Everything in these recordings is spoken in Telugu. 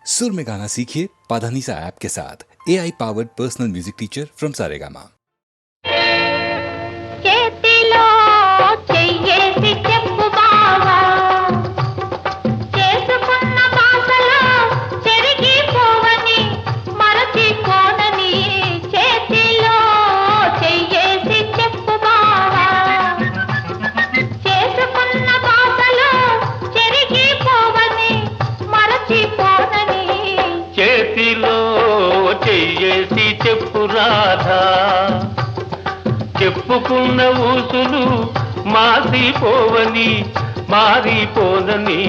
सुर में गाना सीखिए पाधानीसा ऐप के साथ। AI powered personal music teacher from Saregama. చెప్పురాధా చెప్పుకున్న ఊసులు మాసిపోవని మారిపోనని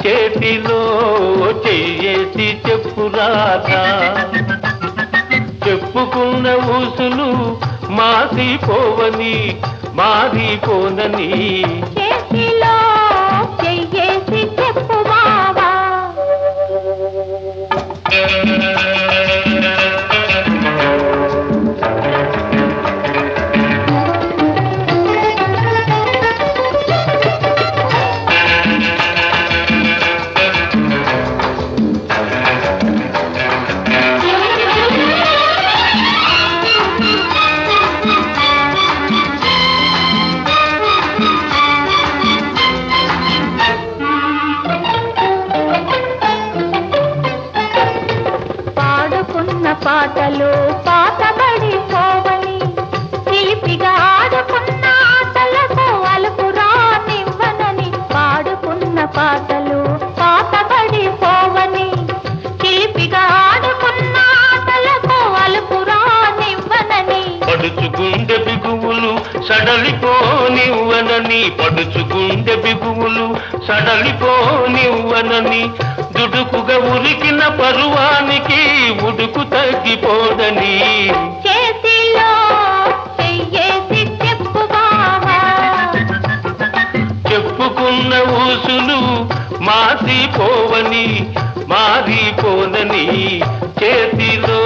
చేతిలో చెయ్యేసి చెప్పురాధా చెప్పుకున్న ఊసులు మాసిపోవని మారిపోనని చేతిలో చెయ్యేసి చెప్పు బావా. పాటలు పాతబడిపోవని తీపిగా ఆడుకున్న ఆటలకు అలుపు రానివ్వనని పాడుకున్న పాటలు పాతబడిపోవని తీపిగా ఆడుకున్న ఆటలకు అలుపు రానివ్వనని పడుచుగుండె బిగువులు సడలిపోనివ్వనని పడుచుగుండె బిగువులు సడలిపోనివ్వనని దుడుకుగా ఉరికిన పరువానికి ఉడుకు తగ్గిపోదని చేతిలో చెయ్యేసి చెప్పు బావా. చెప్పుకున్న ఊసులు మాసిపోవని మారిపోనని చేతిలో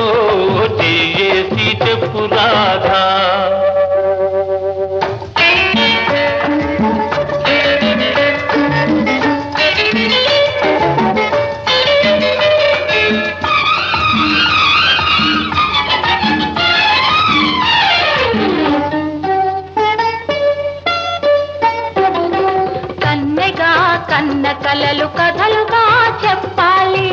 చెయ్యేసి చెప్పురాధా. కన్న కలలు కథలుగా చెప్పాలి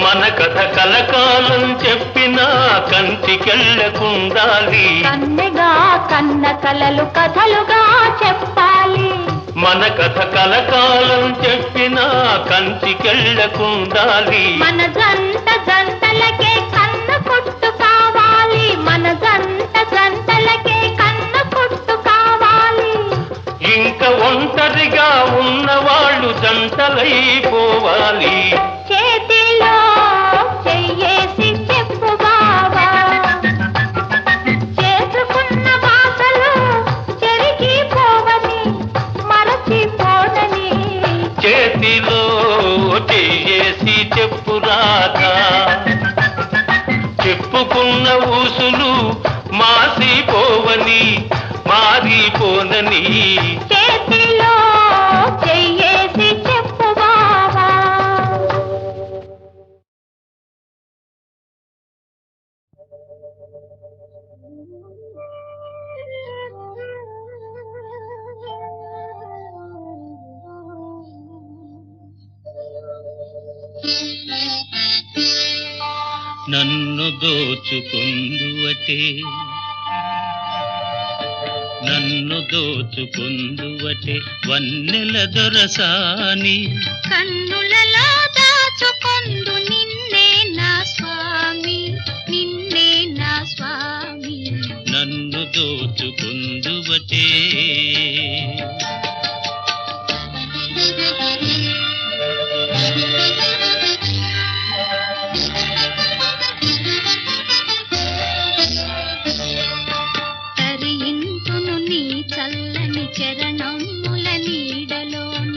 మన కథ కలకాలం చెప్పినా కంటికెళ్ళకుండాలి. కన్నెగా కన్న కలలు కథలుగా చెప్పాలి మన కథ కలకాలం చెప్పినా కంటికెళ్ళకుండాలి. మన జంట జంటలకే కన్న కొట్టు కావాలి మన జంట జంటలకే కన్న కొట్టు కావాలి. ఇంకా ఒంటరిగా ఉన్నవాళ్ళు జంటలైపోవాలి. చేతిలో చెయ్యేసి చెప్పు బావా. చేసుకున్న బాసలు చెరిగిపోవని మరచిపోనని చేతిలో చెయ్యేసి చెప్పురాధా. చెప్పుకున్న ఊసులు మాసిపోవని మారిపోనని చేతిలో చెయ్యేసి చెప్పు బావా. నన్ను దోచుకుందువటే నన్ను దోచుకుందువటే వన్నెల దొరసాని కన్నులలో దాచుకొందు నిన్నే నా స్వామి నిన్నే నా స్వామి. నన్ను దోచుకుందువటే తరింతును నీ చల్లని చరణముల నీడలోన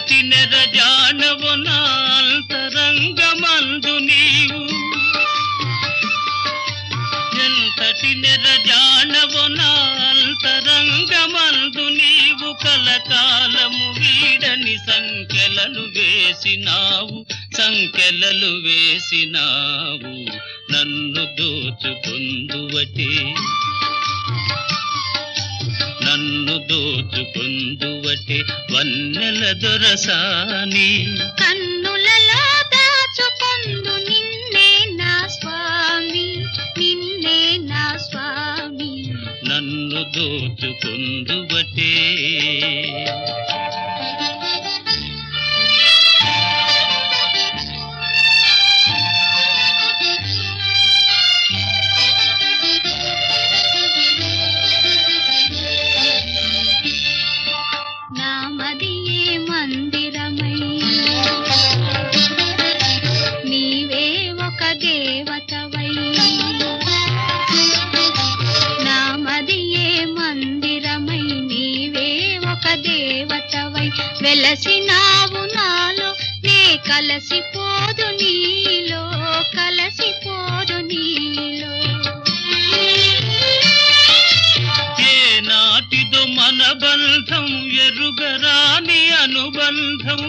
ఎంతటి నెరజానవు నా అంతరంగమందు నీవు, ఎంతటి నెరజానవు నా అంతరంగమందు నీవు, కలకాలము వీడని సంకెలలు వేసినావు, సంకెలలు వేసినావు, నన్ను దోచుకొందువటే, నన్ను దోచుకొందువటే వన్నెల దొరసాని. కన్నులలో దాచుకొందు నిన్నే నా స్వామి, నిన్నే నా స్వామి. నన్ను దోచుకొందువటే. నామదియే మందిరమై నీవే ఒక దేవతవై, నామదియే మందిరమై నీవే ఒక దేవతవై, వెలసినావు నాలో నే కలసిపోదు నీలో, కలసిపోదు నీలో. ఏనాటిదో మన బంధం ఎరుగరాని అనుబంధం,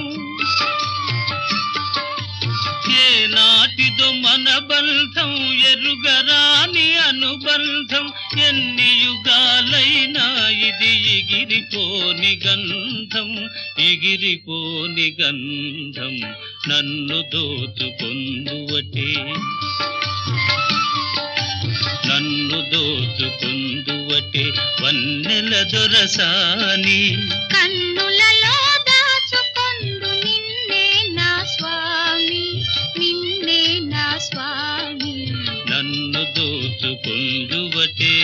ఏనాటిదో మన బంధం ఎరుగరాని అనుబంధం, ఎన్ని యుగాలైనా ఇది ఎగిరిపోని గంధం, ఎగిరిపోని గంధం, నన్ను దోచుకొందువటే, నన్ను దోచుకొందువటే వన్నెల దొరసాని. కన్నులలో దాచుకొందు నిన్నే నా స్వామి, నిన్నే నా స్వామి. నన్ను దోచుకొందువటే.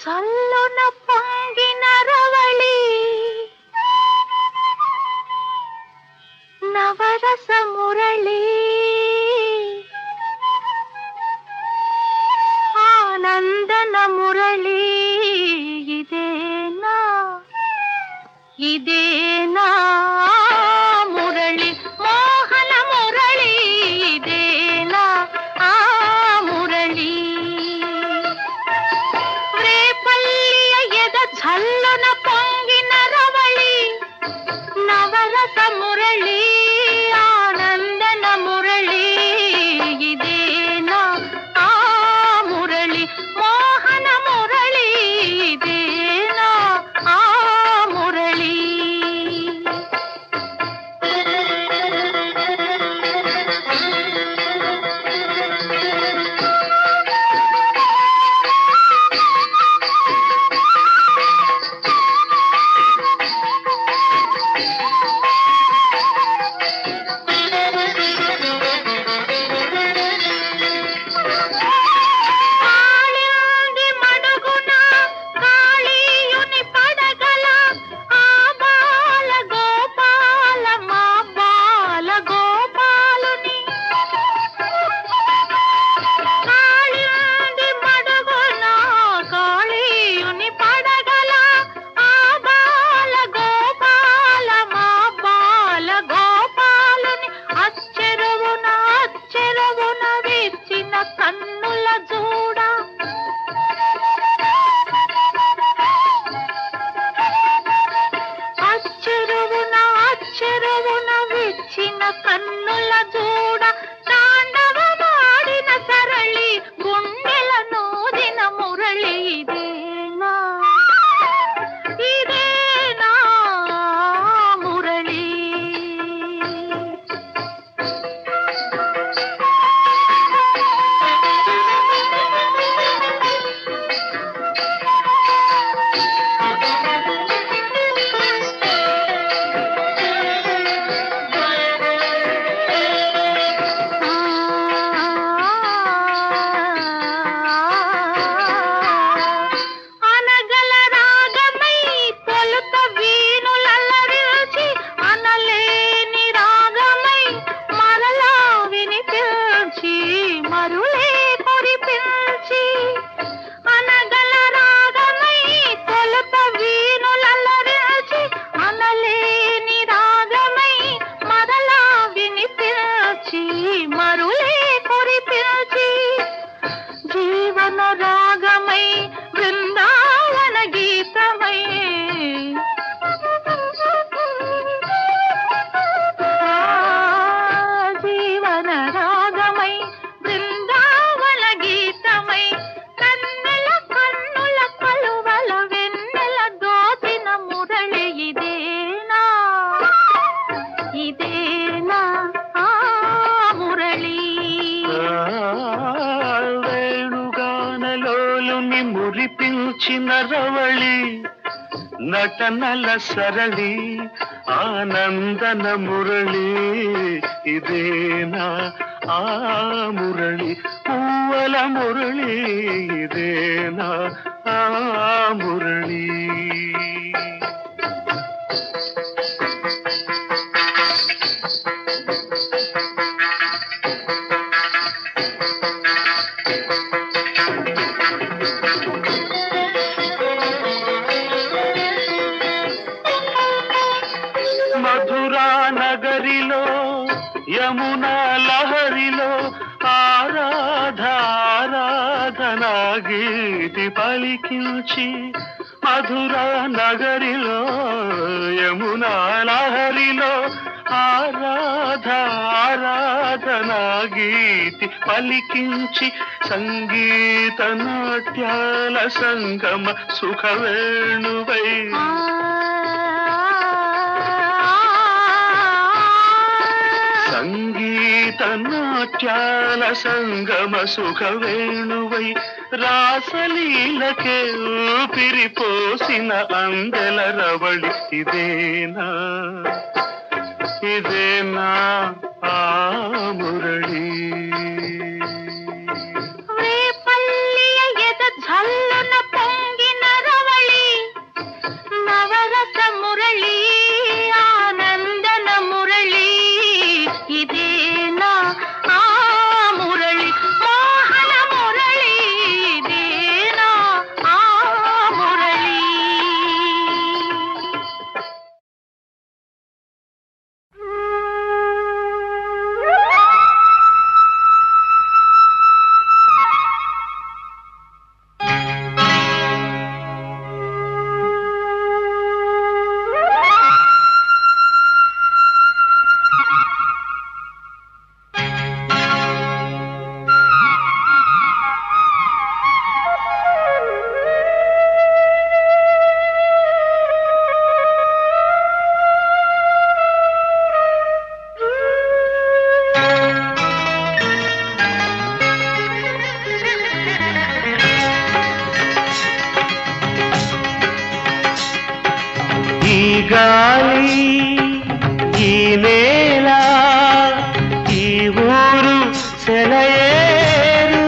జల్లున పొంగిన రవళి, నవరస మురళి, ఆనందన మురళి, ఇదేనా ఇదేనా మురళి, మోహన మురళి, ఇదేనా ఆ మురళి. జల్లున పొంగిన రవళి, నవరస మురళి, ఆనందన మురళి, ఇదేనా ఆ మురళి, మోహన మురళి, ఇదేనా ఆ మురళి. బాలుని మురిపించిన రవళి నటనల సరళి ఆనందన మురళి ఇదేనా ఆ మురళి పూవల మురళి ఇదేనా ఆ మురళి మధురా నగరిలో యమునా లహరిలో ఆరాధనా గీతి పలికించి మధురా నగరిలో యమునా లహరిలో ఆరాధనా గీతి పలికించి సంగీత నాట్యాల సంగమ సుఖవేణువై సంగీత నాట్యాల సంగమ సుఖవేణువై రాసలీలకే ఊపిరిపోసిన అందెల రవళి ఇదేనా ఇదేనా ఆ మురళి రేపల్లియ ఎద ఝల్లున పొంగిన రవళి నవరస మురళి ఆనందన మురళి ఇదేనా ఆ మురళి మోహన మురళి ఇదేనా ఆ మురళి ఈ గాలి ఈ నేల ఈ ఊరు సెలయేరు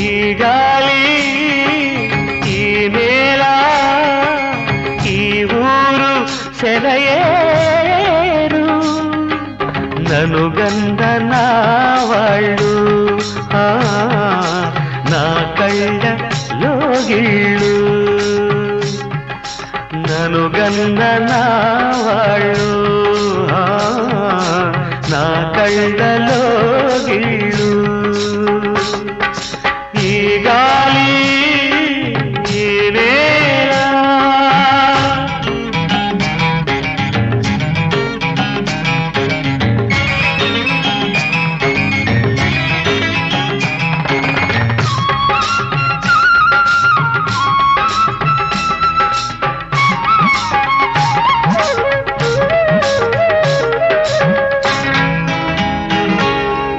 ఈ గాలి ఈ నేల ఈ ఊరు సెలయేరు నన్ను గంధనా వాళ్ళు నా కళ్ళలో గిళ్ళు నన్ను గంధనా వాళ్ళు నా కళ్ళలో గిళ్ళు ఈ గాలి ఈ నేల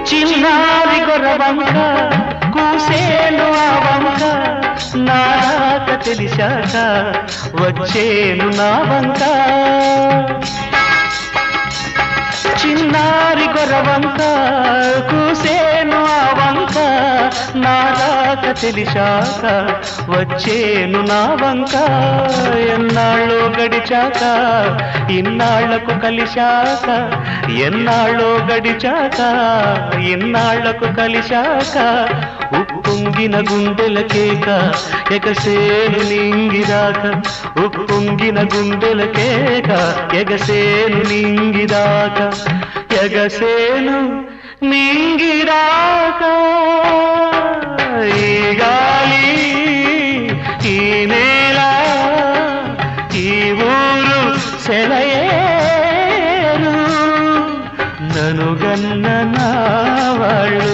చిన్నారి గొర్రవంక కూసేను ఆ వంక నాక తెలిసాక వచ్చేను నా వంక చిన్నారి గొర్రవంక కూసేను ఆ వంక నాక తెలిసాక వచ్చేను నా వంక ఎన్నాళ్ళో గడిచాక ఇన్నాళ్లకు కలిశాక ఎన్నాళ్ళో గడిచాక ఇన్నాళ్లకు కలిశాక ఉప్పొంగిన గుండెల కేక ఎగసేను నింగిరాక ఉప్పొంగిన గుండెల కేక ఎగసేను నింగిరాక ఎగసేను నింగిరాక ఈ గాలి ఈ నేల ఈ ఊరు సెలయేరు నన్ను గన్ననా వాళ్ళు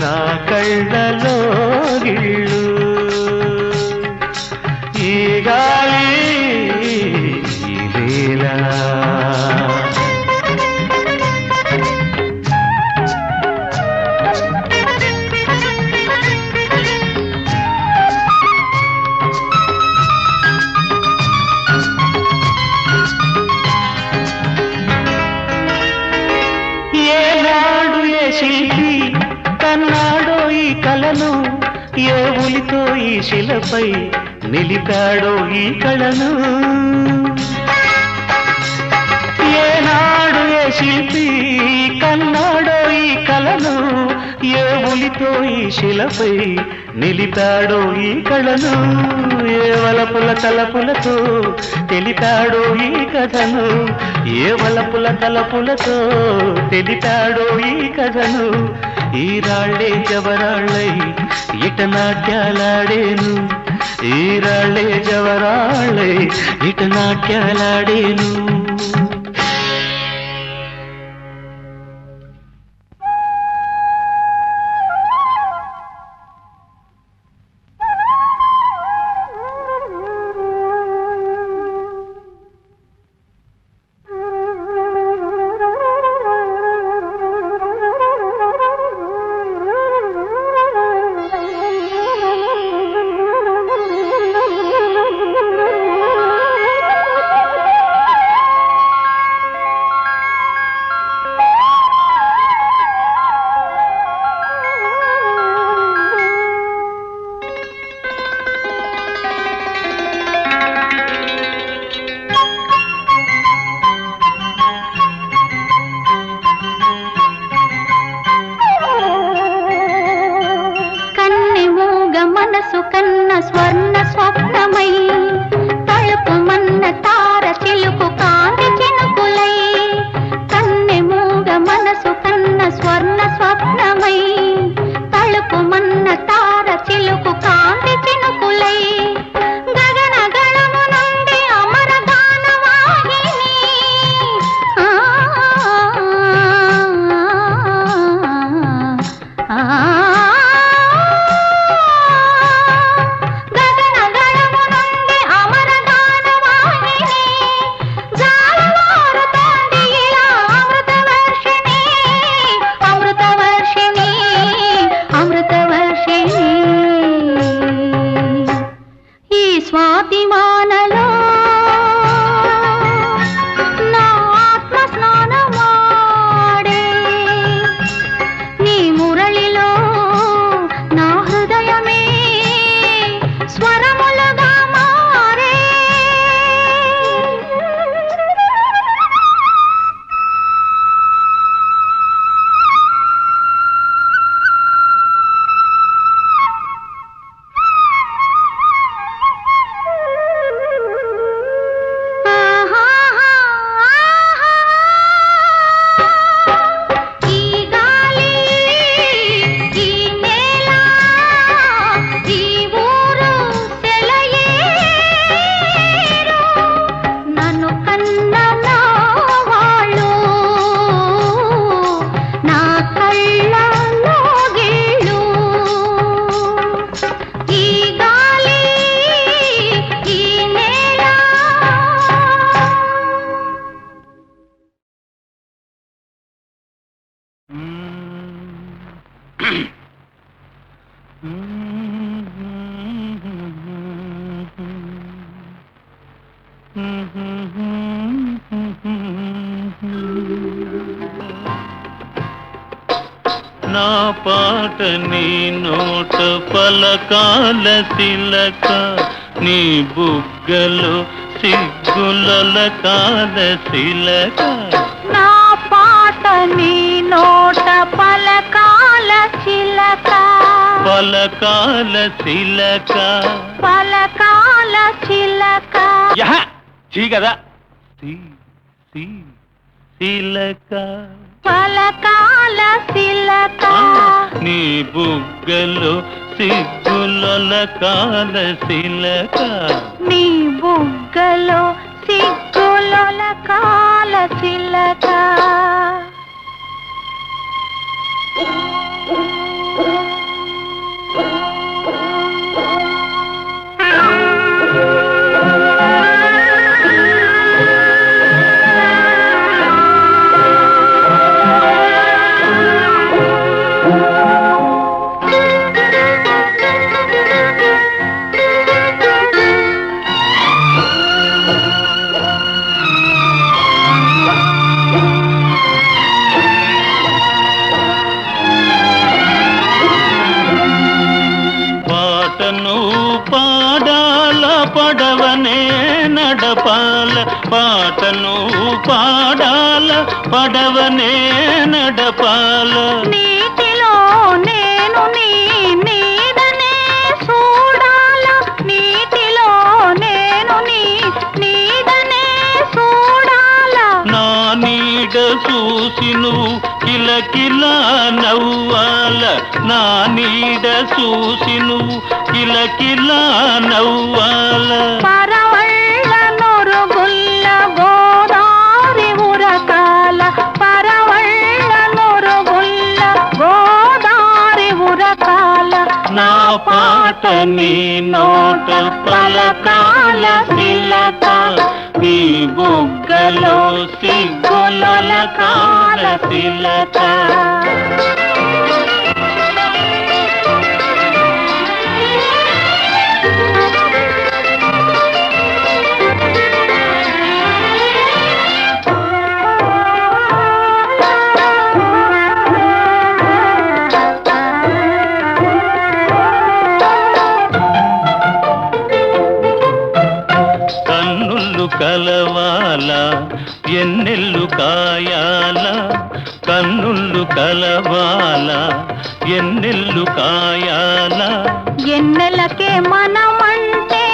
నా కళ్ళలో గిళ్ళు ఈ గాలి ఈ నేల కలను ఏ ఉలితో ఈ శిలపై నిలిపాడో ఈ కళను. ఏనాడు ఏ శిల్పి కన్నాడో ఈ కళను ఏ ఉలితో ఈ శిలపై నిలిపాడో ఈ కళను. ఏ వలపుల తలపులతో తెలిపాడో ఈ కథను. ఏ వలపుల తలపులతో తెలిపాడో ఈ కథను. ఈ రాళ్ళే జవరాళ్ళై ఇట నాట్యాలాడేను. ఈ రాళ్ళే జవరాళ్ళై ఇట నాట్యాలాడేను. మనసు కన్న స్వర్ణ స్వప్నమై తలుపు మన్న తార చిలుకు కాంతి చినుకులై. కన్నె మూగ మనసు కన్న స్వర్ణ స్వప్నమై తలుపు మన్న తార చిలుకు కాంతి చినుకులై. గగన గణము నుండి అమర గానవాహిని స్వాతిమానలో నా ఆత్మ స్నానమాడే. నీ మురళిలో నా హృదయమే స్వరములుగా మారే. నా పాట నీ నోట పలకాల తిలక, నీ బుగ్గలో సిగ్గుల కాల శిలక. నా పాట నీ నోట పలకాల చిలక, పలకాల శిలక, పలకాల చిలక. చీ కదా శిలక, పలకాల శిలక. నీ బుగ్గలో సిగ్గుల కాల శిలక. నీ బుగ్గలో సిగ్గుల కాల చిలక. పడవనే నడపాల పాటను పాడాల పడవనే నడపాల నీటిలో నేను నీ నీడనే చూడాల నీటిలో నేను నీ నీడనే చూడాల నా నీడ చూసి నువ్వు కిలకిలా నవ్వాల నా నీడ చూసి నువ్వు కిలకిలా నవ్వాల పరవళ్ళ నొరుగుల్ల గోదారి ఉరకాల పరవళ్ళ నొరుగుల్ల గోదారి ఉరకాల నా పాట నీ నోట పలకాల శిలక నీ బుగ్గలో సిగ్గుల కాల శిలక కన్నుళ్ళు కలవాల ఎన్నెల్లు కాయాల కన్నుళ్ళు కలవాల ఎన్నెల్లు కాయాల ఎన్నెలకే మనమంటే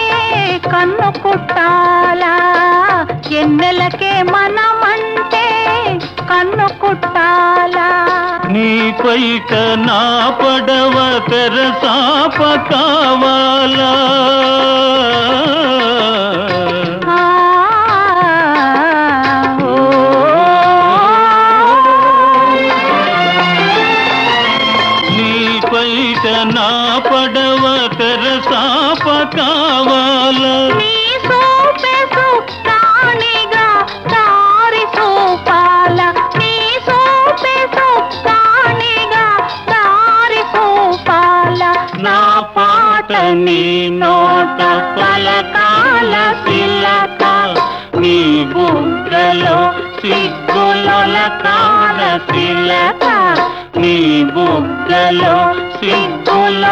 కన్ను కుట్టాలా ఎన్నెలకే మనమంటే కన్ను కుట్టాలా నీ పైట నా పడవ తెరసాప కావాలా ఆ, ఓ. నీ పైట నా పడవ తెరసాప కావాలా నీ సూపే సుక్కానిగా దారి చూపాల నీ సూపే సుక్కానిగా దారి చూపాల నా పాట నీ నోట పలకాల శిలక నీ బుగ్గలో సిగ్గుల కాల శిలక నీ బుగ్గలో సిగ్గుల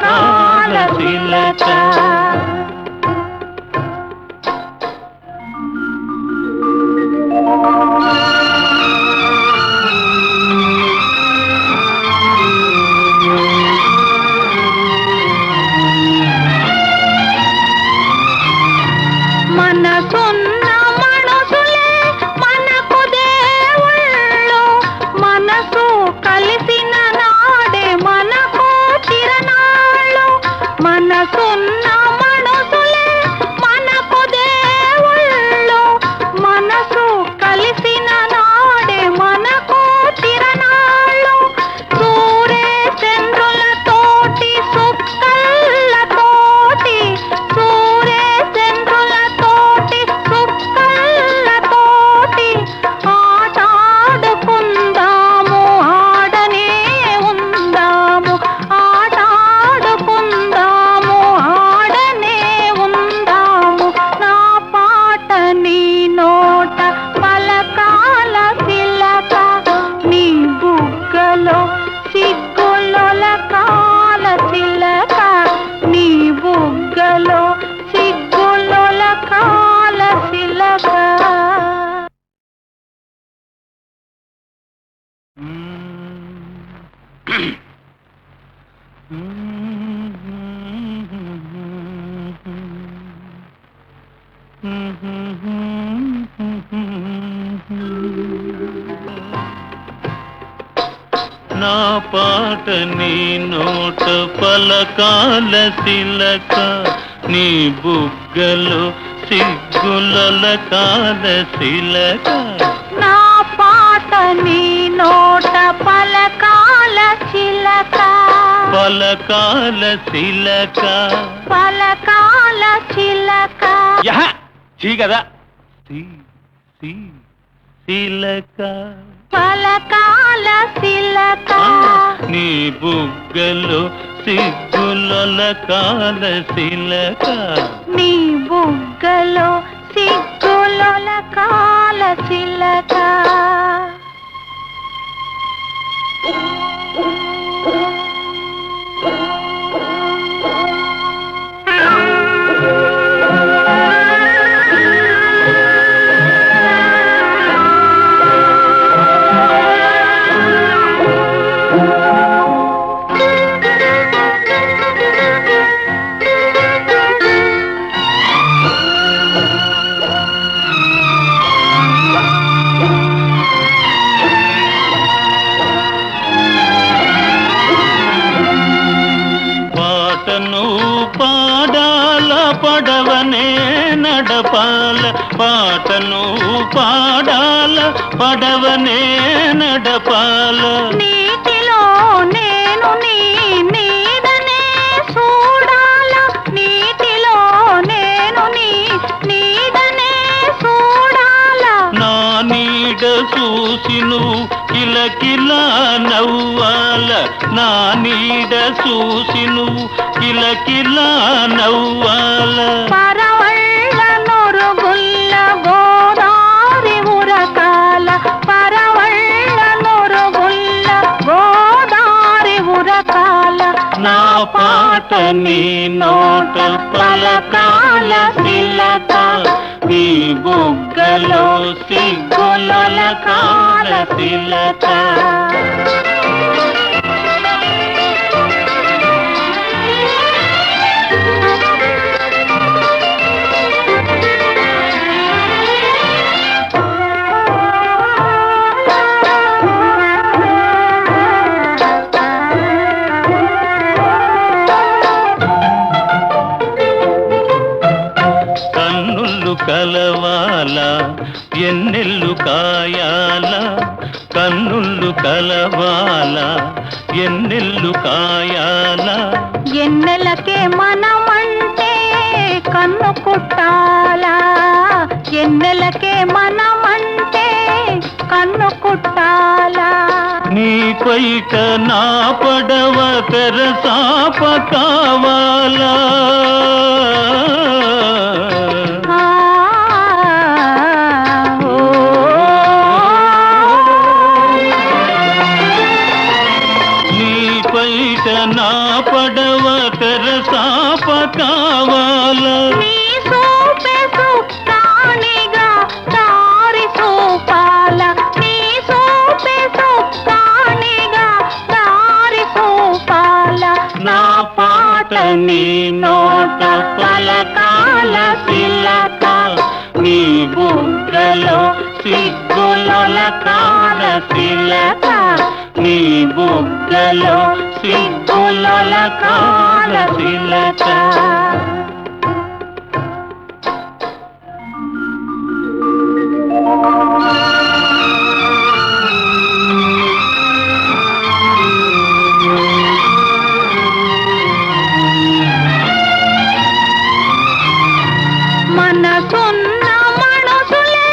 కాల శిలక మనసున్న మనసులే మనకు దేవుళ్ళు మనసు కలిసిన నాడే మనకు తిరణాళ్ళు మనసున్న మనసులే మనకు దేవుళ్ళు మనసు కలిసిన నాడే మనకు తిరణాళ్ళు సూర్య చంద్రులతోటి సుక్కలతోటి సూర్య చంద్రులతోటి సుక్కలతోటి ఆటాడుకుందాము ఆడనే ఉందాము ఆటాడుకుందాము ఆడనే ఉందాము నా పాట నీ నోట పలకాల శిలక నీ బుగ్గలో సిగ్గుల కాల శిలక నీ బుగ్గలో సిగ్గుల కాల శిలక నా పాట నీ నోట పలకాల శిలక నీ బుగ్గలో సిగ్గుల కాల శిలక నా పాట నీ నోట పలకాల చిలక పలకాల శిలక పలకాల చిలక యహ చీ కదా శిలక పలకాల శిలక నీ బుగ్గలో సిగ్గుల కాల శిలక నీ బుగ్గలో సిగ్గుల కాల చిలక పాటను పాడాల పడవనే నడపాల పాటను పాడాల పడవనే నడపాల నీటిలో నేను నీ నీడనే చూడాల నీటిలో నేను నీ నీడనే చూడాల నా నీడ చూసి నువ్వు కిలకిలా నవ్వాల నా నీడ చూసి నువ్వు కిలకిలా నవ్వాల పరవళ్ళ నొరుగుల్ల గోదారి ఉరకాల పరవళ్ళ నొరుగుల్ల గోదారి ఉరకాల నా పాట నీ నోట పలకాల శిలక నీ బుగ్గలో సిగ్గుల కాల శిలక కలవాల ఎన్నెల్లు కాయాల కన్నుళ్ళు కలవాల ఎన్నెల్లు కాయాల ఎన్నెలకే మనమంటే కన్ను కుట్టాలా ఎన్నెలకే మనమంటే కన్ను కుట్టాలా నీ పైట నా పడవ తెరసాప కావాలా నా పడవ తెరసాప కావాల నీ సూపే సుప్తానిగా దారి సూపాల నీ సూపే సుప్తానిగా దారి సూపాల నా పాట నీ నోట పలకాల శిలక నీ బుగ్గలో సిగ్గుల కాల శిలక నీ బుగ్గలో సిగ్గుల కాల శిలక మనసున్న మనసులే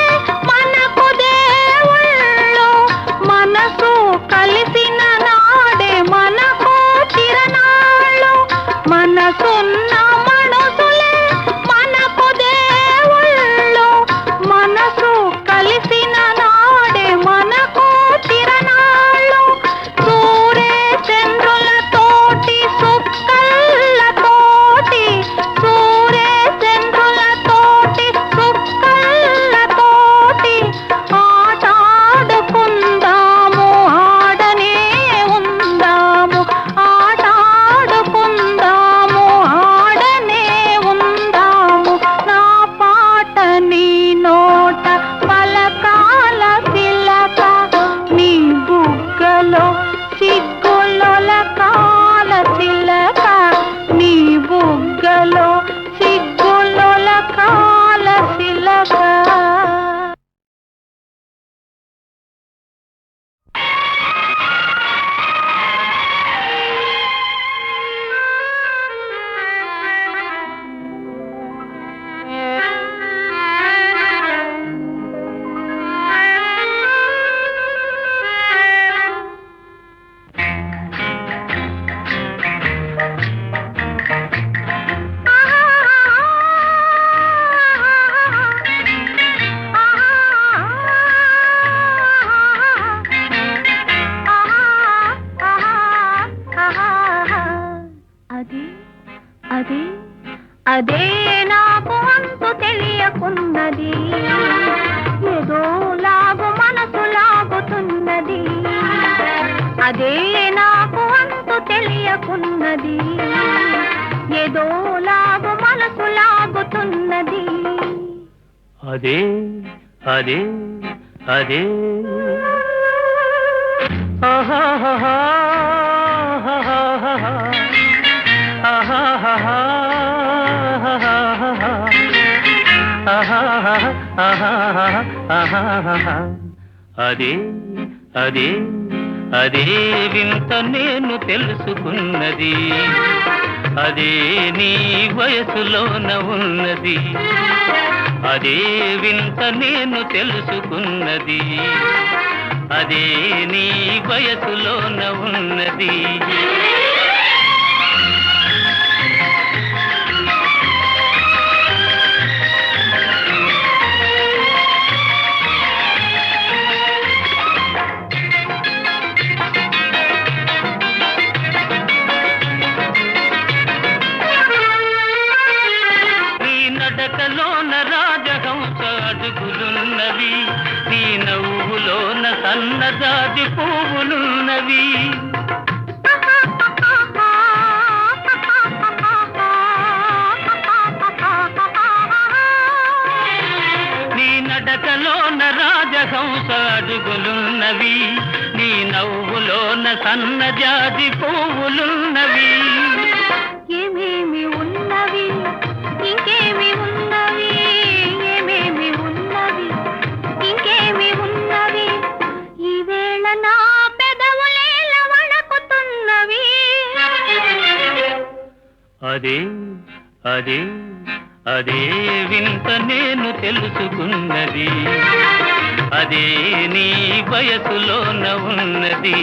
మనకు దేవుళ్ళు మనసు కలిసిన నాడే మనకు చిరనాళ్ళు మనసున్న మనసులే మనకు దేవుళ్ళు మనసు కలిసిన నాడే మనకు చిరనాళ్ళు సూర్య చంద్రులతోటి సుక్కలతోటి సూర్య చంద్రులతోటి సుక్కలతోటి ఆటాడుకుందాము ఆడనే ఉందాము ఆటాడుకుందాము ఆడనే ఉందాము నా పాట నీ నోట పలకాల శిలక నీ బుగ్గలో సిగ్గుల కాల శిలక నీ బుగ్గలో సిగ్గుల కాల శిలక అదే అదే నాకు అంతు తెలియకున్నది ఏదో లాగు మనసు లాగుతున్నది అదే నాకు అంతు తెలియకున్నది ఏదో లాగు మనసు లాగుతున్నది అదే అదే అదే ఆహా ఆహా అదే అదే అదే వింత నేను తెలుసుకున్నది, అదే నీ వయసులోన ఉన్నది. అదే వింత నేను తెలుసుకున్నది, అదే నీ వయసులోన ఉన్నది. నడకలోన రాజహంస అడుగులున్నవి, నీ నవ్వులోన సన్నజాజి పువ్వులున్నవి. నీ నడకలోన రాజహంస అడుగులున్నవి, నీ నవ్వులోన సన్నజాజి పువ్వులున్నవి. ఏమేమి ఉన్నవి ఇంకేమి ఉన్నవి, ఏమేమి ఉన్నవి ఇంకేమి ఉన్నవి, ఈవేళ నా పెదవులేల వణకుతున్నవి. అదే అదే అదే వింత నేను తెలుసుకున్నది, అదే నీ వయసులోన ఉన్నది.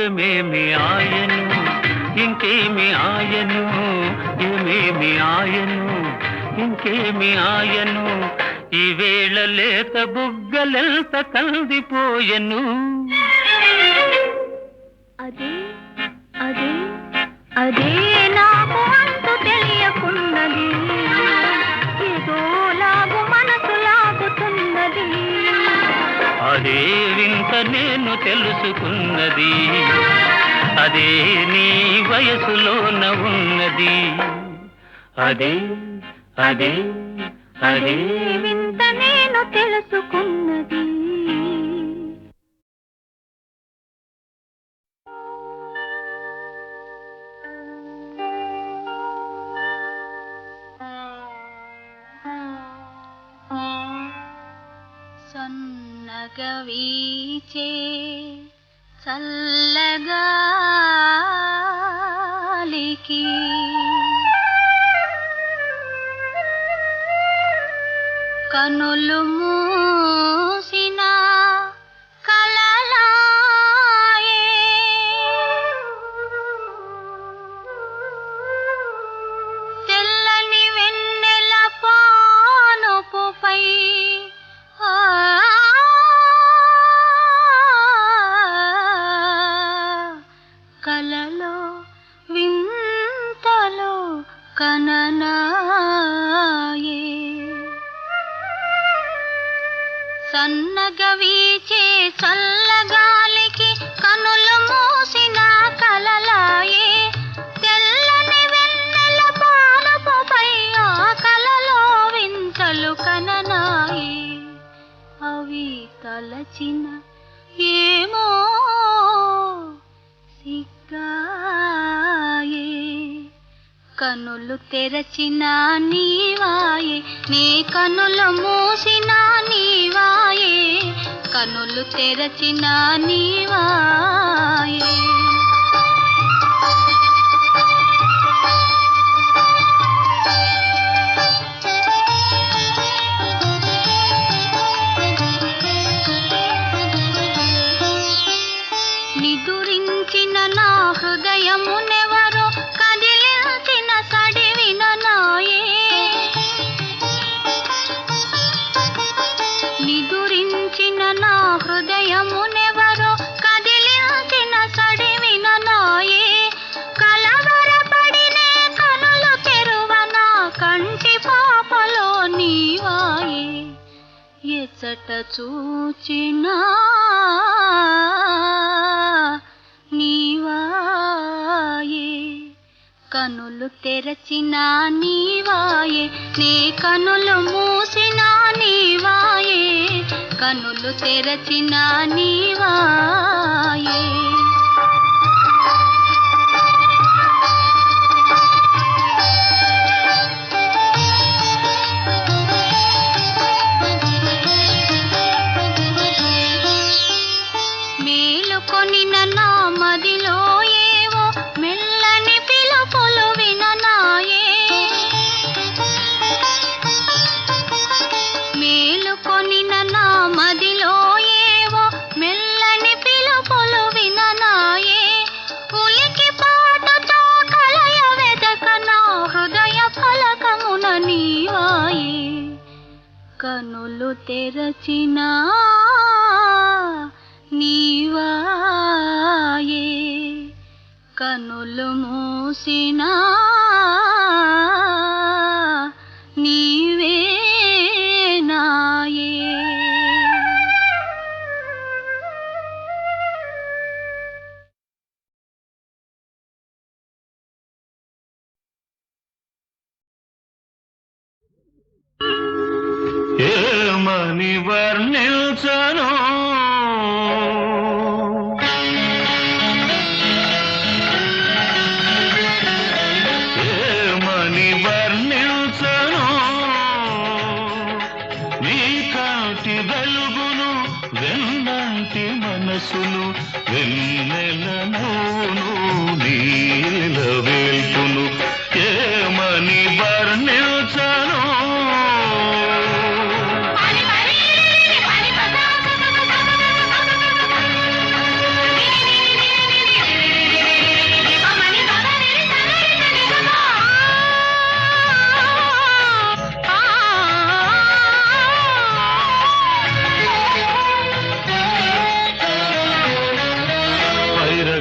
ఏమేమి ఆయను ఇంకేమి ఆయను, ఏమేమి ఆయను ఇంకేమి ఆయను, ఈవేళ లేత బుగ్గలెంత కందిపోయెను. అదే అదే అదే నాకు అంతు తెలియకున్నది, ఏదో లాగు మనసు లాగుతున్నది. అదే వింత నేను తెలుసుకున్నది, అదే నీ వయసులోన ఉన్నది. అదే అదే అదే వింత నేను తెలుసుకున్నది. సన్నగా వీచే చల్లగాలికి కనులు మూసిన కలలాయే, తెల్లని వెన్నెల పానుపుపై కలలో వింతలో కననాయే. సన్నగా వీచే చల్లగాలికి కనులు మూసిన కలలాయే, తెల్లని వెన్నెల పానుపుపై ఆ కలలో వింతలు కననాయే. అవి తలచిన ఏమో సిగ్గాయే, కనులు తెరచిన నీవాయే, నీ కనులు మూసిన నీవాయే, కనులు తెరచిన నీవాయే. నిదురించిన నా హృదయమునెవరో కదిలించిన సడివిన నాయే, ఎట చూచినా నీవాయే, కనులు తెరచినా నీవాయే, నీ కనులు మూసినా నీవాయే, కనులు తెరచినా నీవాయే. మేలుకొనిన నా మదిలో ఏవో మెల్లని పిలుపులు విననాయే, మేలుకొనిన నా మదిలో ఏవో మెల్లని పిలుపులు విననాయే. ఉలికి పాటుతో కలయ వెదక నా హృదయ ఫలకమున నీవాయే, కనులు తెరచినా నీవాయే, కనులు మూసినా నీవే నాయే. ఏమని వర్ణించను ఏమని వర్ణించను నీ కాంతి వెలుగును వెన్నంటి మనసును వెన్నెలను నీల వేల్పును ఏమని వర్ణించను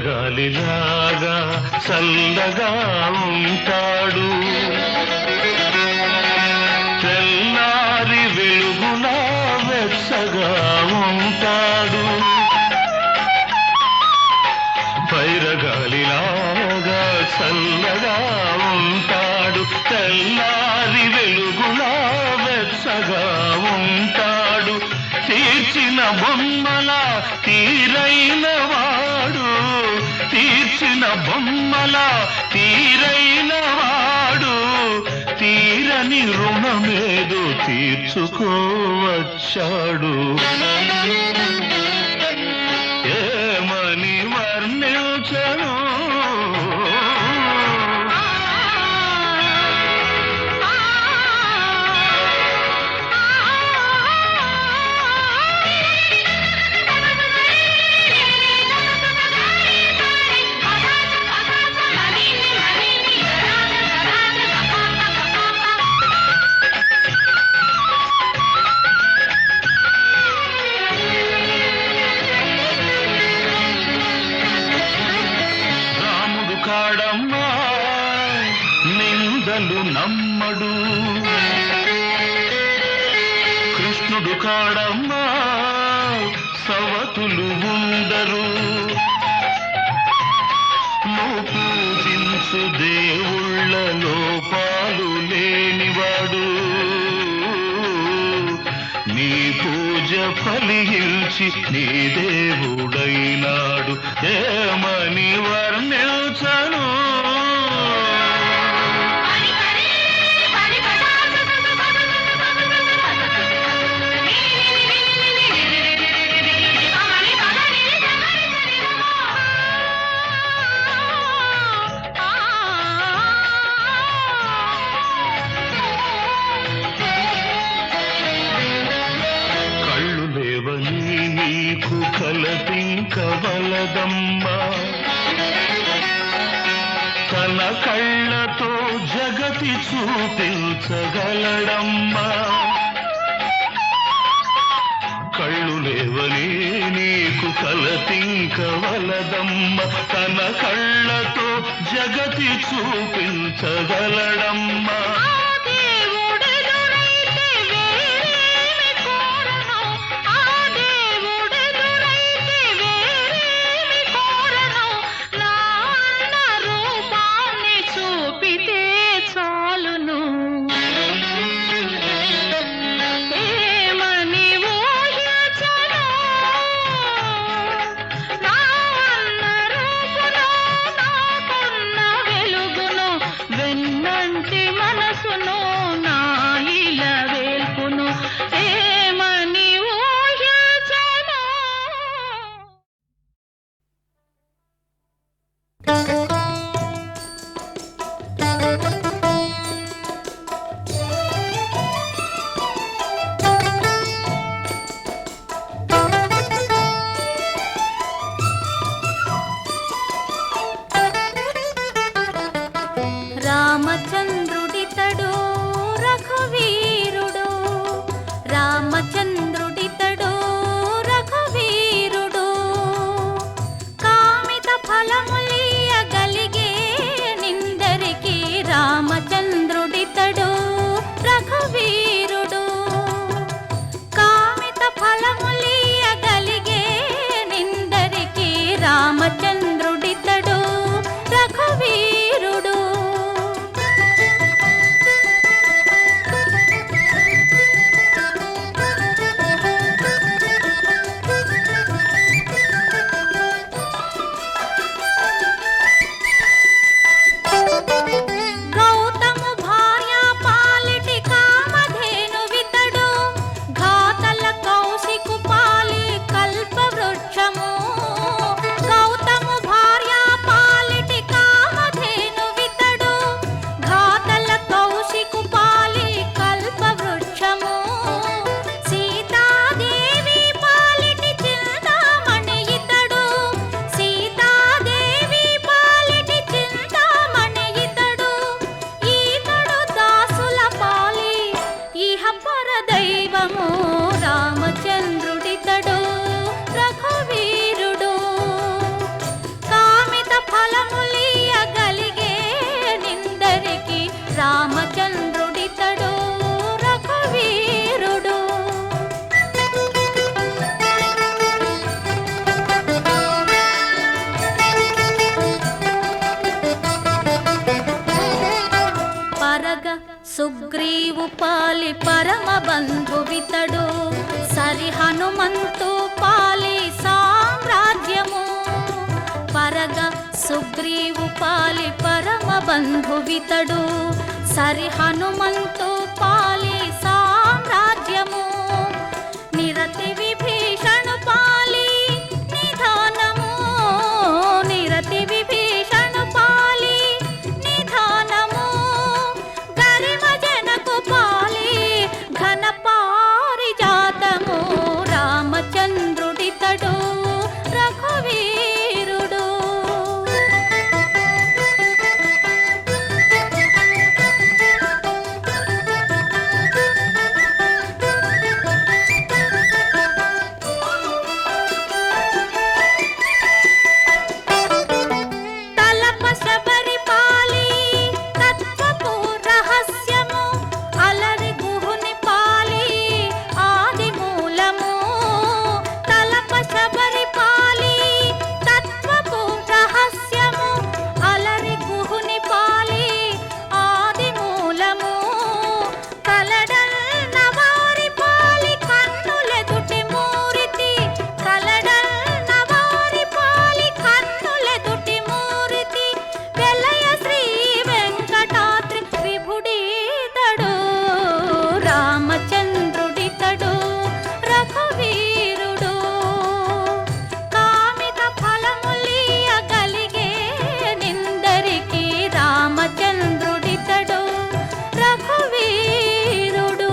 వైరగాలిలాగా చల్లగా ఉంటాడు తెల్లారి వెలుగులా వెచ్చగా ఉంటాడు వైరగాలిలాగా చల్లగా ఉంటాడు తెల్లారి వెలుగులా వెచ్చగా ఉంటాడు తీర్చిన బొమ్మల తీరైన వాడు తీర్చిన బొమ్మల తీరైన వాడు తీరని రుణమేదో తీర్చుకోవచ్చాడు ఏమని వర్ణించను కాడమ్మా నిందలు నమ్మడు కృష్ణుడు కాడమ్మా సవతులు ఉండరు నువ్వు పూజించు దేవుళ్ళ లోపాలు లేనివాడు నీ పూజ ఫలించి నీ దేవుడైనాడు ఏమని వర్ణించను నీకు కలపింకవలదమ్మా తన కళ్ళతో జగతి చూపించగలడమ్మా కళ్ళు లేవని నీకు కలపింకవలదమ్మా తన కళ్ళతో జగతి చూపించగలడమ్మా సుగ్రీవు పాలి పరమ బంధువితడు సరి హనుమంతు పాలి సామ్రాజ్యము పరగ సుగ్రీవు పాలి పరమ బంధువితడు సరి హనుమంతు పాలి సామ్రాజ్యము నిరతి విభీషణు పాలి నిధానము నిరతి విభీషణు పాలి నిధానము గరిమ జనకు పాలి ఘన పారిజాతము రామచంద్రుడితడు రఘువీరుడు తలప శబరి పాలి తత్వపు రహస్యము అలరి గుహుని పాలి ఆది మూలము తలప శబరి పాలి తత్వపు రహస్యము అలరి గుహుని పాలి ఆది మూలము కలడల్ నవారి పాలి కన్నులెదుటి మూరితి కలడల్ నవారి పాలి కన్నులెదుటి మూరితి వెలయ శ్రీ వెంకటాద్రి విభుడీతడు రామచంద్రుడితడు రఘువీరుడు కామిత ఫలములియగలిగే నిందరికి రామచంద్రుడితడు రఘువీరుడు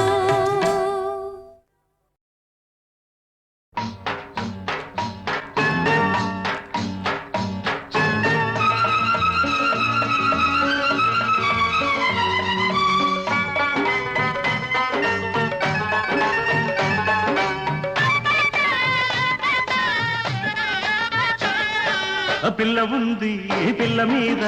పిల్ల ఉంది పిల్ల మీద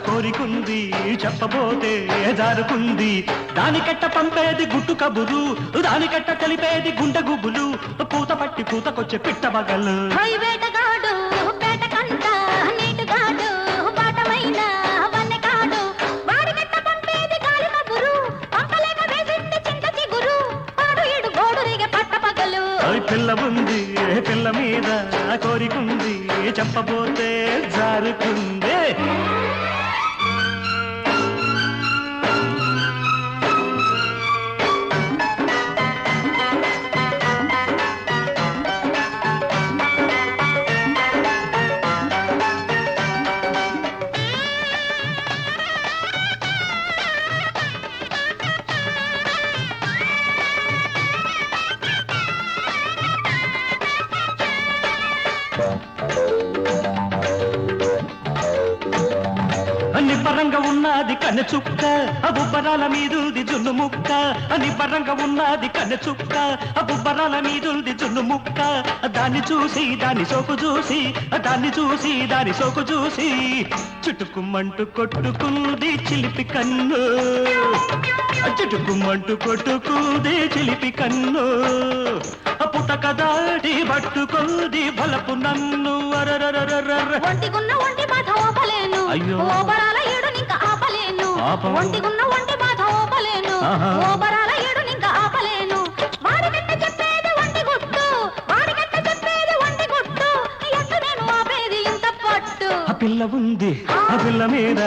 కోరికుంది చెప్పబోతే జారుకుంది దానికట్ట పంపేది గుట్టు కబురు దానికట్ట తెలిపేది గుండె గుబులు పూత పట్టి పూతకొచ్చే పిట్ట బగలు వేటగాడు పేటకంట నీటుగాడు బాటమైన వన్నెకాడు వాడిగట్ట పంపేది గాలి కబురు పంపలేక వేసింది చింత చిగురు పాడు ఏడు గోడురిగే పట్ట పగలు పిల్ల ఉంది పిల్ల మీద కోరికుంది చెప్పబోతే జారుకుందే నిబ్బరంగా ఉన్నది కన్నె చుక్క బుబ్బరాల మీదుంది జున్ను ముక్క నిబ్బరంగా ఉన్నది కన్నె చుక్క బుబ్బరాల మీదుంది జున్ను ముక్క దాన్ని చూసి దాని సోకు చూసి దాన్ని చూసి దాని సోకు చూసి చుట్టుకుమ్మంటూ కొట్టుకుంది చిలిపి కన్ను చుట్టుకుమ్మంటూ కొట్టుకుంది చిలిపి కన్ను పుటక దాడి పట్టుకుంది బలపు నన్ను ఒంటిగున్న ఒంటి బాధ ఓపలేను అయ్యో. ఓబరాల ఏడు నింక ఆపలేను పాపం. ఒంటిగున్న ఒంటి బాధ ఓపలేను ఆహా. ఓబరాల ఏడు నింక ఆపలేను వాడిగట్ట చెప్పేది ఒంటి గుట్టు వాడిగట్ట చెప్పేది ఒంటి గుట్టు ఎట్ట నేను ఆపేది ఇంత పట్టు ఆ పిల్ల ఉంది ఆ పిల్ల మీద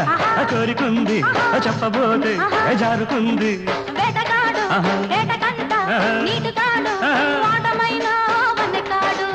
కోరికుంది చెప్పబోతే జారుకుంది వేటగాడు ఆహా. వేటకంట ఆహా. నీటుగాడు ఆహా. వాటమైన వన్నెకాడు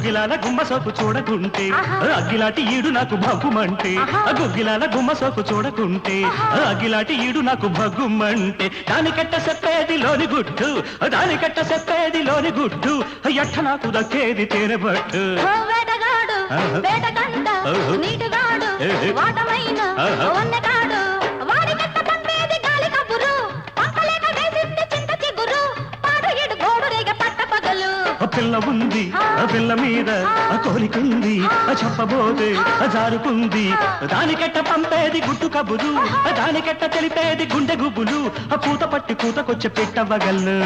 గుగ్గిలాల గుమ్మ సోపు చూడకుంటే ఆహా. అగ్గిలాటి ఈడు నాకు భగ్గుమంటే ఆహా. గుగ్గిలాల గుమ్మ సోపు చూడకుంటే అగ్గిలాటి ఈడు నాకు భగ్గుమంటే దానికట్ట చెప్పేది లోని గుడ్డు దానికట్ట చెప్పేది లోని గుడ్డు ఎట్ట నాకు దక్కేది తేనెబట్టు ఓ వేటగాడు ఆహా. వేటగంట ఆహా. నీటిగాడు ఏహే. వాటమైన ఆహా. వన్నెగాడు వాడికెట్ట పంపేది గాలి కబురు పంపలేక వేసింది చింత చిగురు పాడు ఇడు గోడు రేగ పట్ట పగలు ఆ పిల్ల ఉంది ఆ పిల్ల మీద ఆ కోరికుంది ఆ చెప్పబోతే ఆ జారుకుంది దానికెట్ట పంపేది గుట్టు కబురు దానికెట్ట తెలిపేది గుండె గుబులు ఆ పూత పట్టి కూతకొచ్చి పెట్టవగల్లు